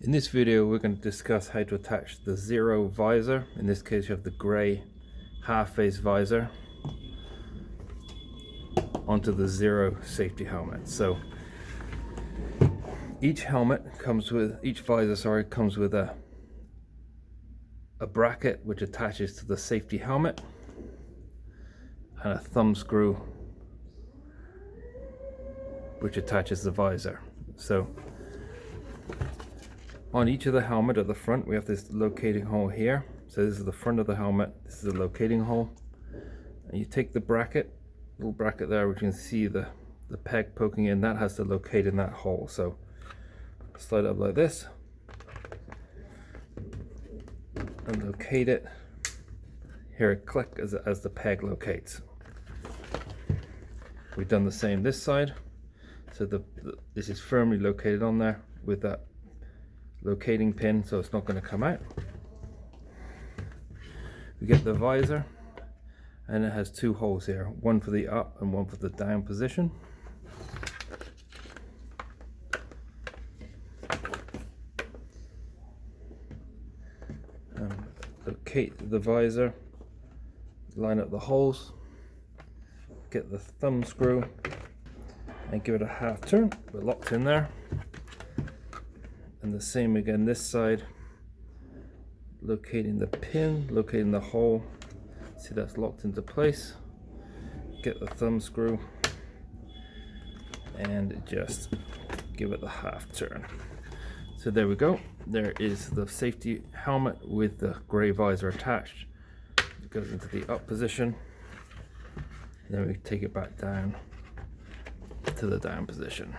In this video we're going to discuss how to attach the zero visor. In this case you have the grey half-face visor onto the zero safety helmet. So each visor comes with a bracket which attaches to the safety helmet and a thumb screw which attaches the visor. So on each of the helmet at the front we have this locating hole here. So this is the front of the helmet, this is the locating hole, and you take the little bracket there, which you can see the peg poking in, that has to locate in that hole. So slide it up like this and locate it. Hear it click as the peg locates. We've done the same this side. So this is firmly located on there with that locating pin, so it's not going to come out. We get the visor, and it has two holes here, one for the up and one for the down position. Locate the visor, line up the holes, get the thumb screw and give it a half turn. We're locked in there. And the same again this side, locating the pin, locating the hole. See, that's locked into place. Get the thumb screw and just give it the half turn. So there we go. There is the safety helmet with the grey visor attached. It goes into the up position. Then we take it back down to the down position.